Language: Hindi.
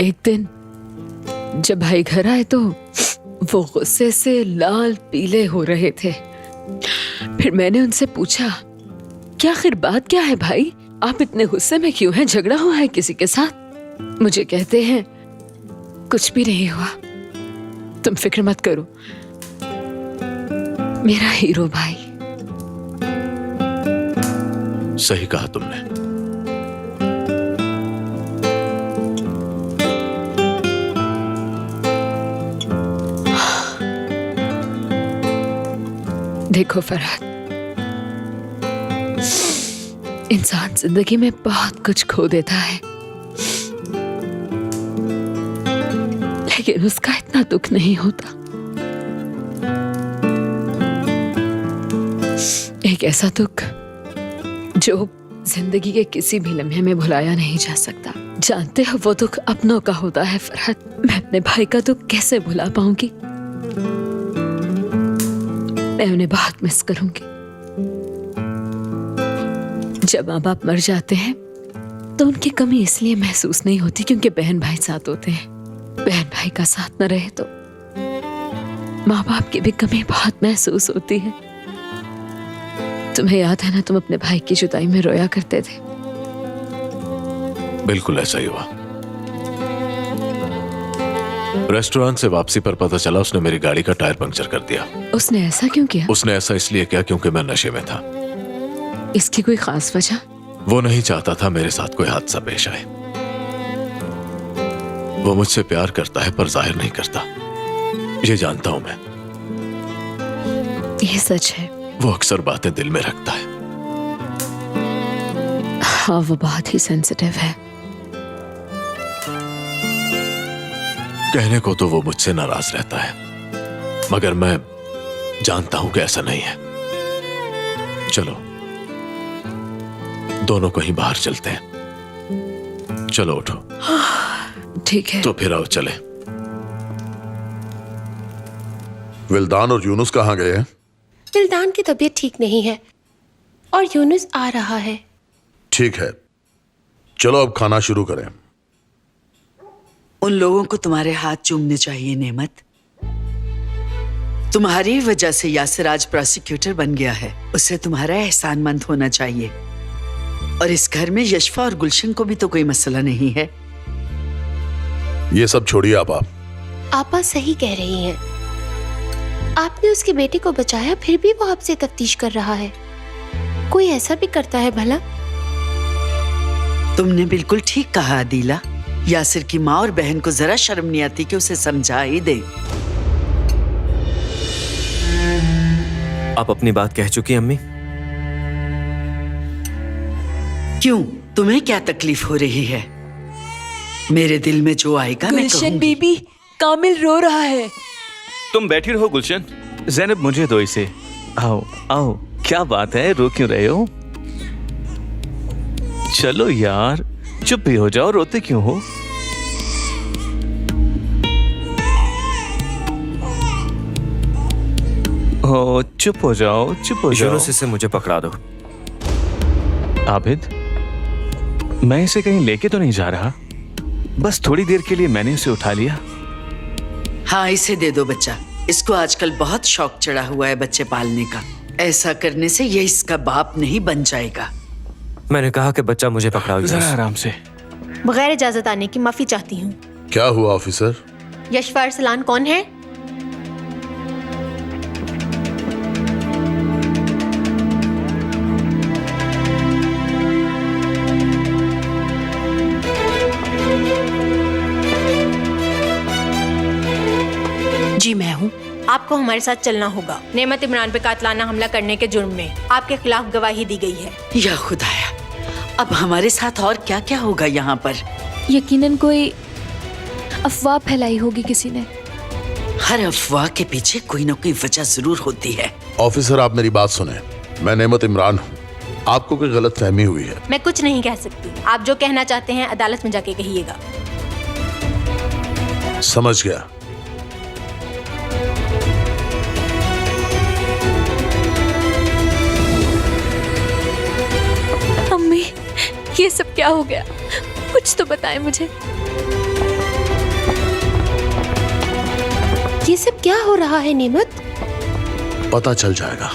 एक दिन जब भाई घर आए तो वो गुस्से से लाल पीले हो रहे थे। फिर मैंने उनसे पूछा, क्या आखिर बात क्या है भाई, आप इतने गुस्से में क्यों हैं? झगड़ा हुआ है किसी के साथ? मुझे कहते हैं कुछ भी नहीं हुआ, तुम फिक्र मत करो। मेरा हीरो भाई। सही कहा तुमने। देखो फरहाद, इंसान जिंदगी में बहुत कुछ खो देता है, लेकिन उसका इतना दुख नहीं होता। एक ऐसा दुख जो जिंदगी के किसी भी लम्हे में भुलाया नहीं जा सकता। जानते हो वो दुख अपनों का होता है फरहाद। मैं अपने भाई का दुख कैसे भुला पाऊंगी? मैं उन्हें बहुत मिस करूंगी। जब माँ बाप मर जाते हैं तो उनकी कमी इसलिए महसूस नहीं होती क्योंकि बहन भाई साथ होते हैं। बहन भाई का साथ न रहे तो माँ बाप की भी कमी बहुत महसूस होती है। तुम्हें याद है ना, तुम अपने भाई की जुदाई में रोया करते थे। बिल्कुल ऐसा ही हुआ। रेस्टोरेंट से वापसी पर पता चला उसने मेरी गाड़ी का टायर पंक्चर कर दिया। उसने ऐसा क्यों किया? उसने ऐसा इसलिए किया क्योंकि मैं नशे में था। इसकी कोई खास वजह? वो नहीं चाहता था मेरे साथ कोई हादसा पेश आए। वो मुझसे प्यार करता है पर जाहिर नहीं करता, ये जानता हूं मैं। ये सच है। वो अक्सर बातें दिल में रखता है। हाँ, वो बहुत ही सेंसिटिव है। कहने को तो वो मुझसे नाराज रहता है, मगर मैं जानता हूं कि ऐसा नहीं है। चलो दोनों कहीं बाहर चलते हैं। चलो उठो। ठीक है। तो फिर आओ चले। विल्दान और यूनुस कहाँ गए हैं? विल्दान की तबीयत ठीक नहीं है और यूनुस आ रहा है। ठीक है, चलो अब खाना शुरू करें। उन लोगों को तुम्हारे हाथ चूमने चाहिए नेमत। तुम्हारी वजह से यासिर आज प्रोसिक्यूटर बन गया है। उसे तुम्हारा एहसानमंद होना चाहिए। और इस घर में यशफा और गुलशन को भी तो कोई मसला नहीं है। ये सब छोड़िए आपा। आपा सही कह रही हैं। आपने उसके बेटे को बचाया, फिर भी वो आपसे तफ्तीश कर रहा है। कोई ऐसा भी करता है भला? तुमने बिल्कुल ठीक कहा अदीला। यासिर की माँ और बहन को जरा शर्म नहीं आती कि उसे समझा ही दे। आप अपनी बात कह चुकी अम्मी। क्यों, तुम्हें क्या तकलीफ हो रही है? मेरे दिल में जो आएगा मैं गुलशन कहूंगी। बीबी, कामिल रो रहा है। तुम बैठी रहो गुलशन। ज़ैनब मुझे दो इसे। आओ आओ, क्या बात है, रो क्यों रहे हो? चलो यार, चुप भी हो जाओ, रोते क्यों हो? ओ, चुप हो जाओ, चुप हो जाओ। यूनुस, इसे मुझे पकड़ा दो। आबिद, मैं इसे कहीं लेके तो नहीं जा रहा, बस थोड़ी देर के लिए मैंने इसे उठा लिया। हाँ, इसे दे दो बच्चा। इसको आजकल बहुत शौक चढ़ा हुआ है बच्चे पालने का। ऐसा करने से ये इसका बाप नहीं बन जाएगा। मैंने कहा कि बच्चा मुझे पकड़ाओ। जरा आराम से। बगैर इजाजत आने की माफी चाहती हूँ। क्या हुआ ऑफिसर? यशफा अरसलान कौन है? जी मैं हूँ। आपको हमारे साथ चलना होगा। नेमत इमरान पे कातलाना हमला करने के जुर्म में आपके खिलाफ गवाही दी गई है। या खुदाया, अब हमारे साथ और क्या क्या होगा यहाँ पर? यकीनन कोई अफवाह फैलाई होगी किसी ने। हर अफवाह के पीछे कोई ना कोई वजह जरूर होती है। ऑफिसर, आप मेरी बात सुने। मैं नेमत इमरान हूँ। आपको कोई गलत फहमी हुई है। मैं कुछ नहीं कह सकती। आप जो कहना चाहते हैं अदालत में जाके कहिएगा। समझ गया। अम्मी, ये सब क्या हो गया? कुछ तो बताएं मुझे। ये सब क्या हो रहा है नेमत? पता चल जाएगा।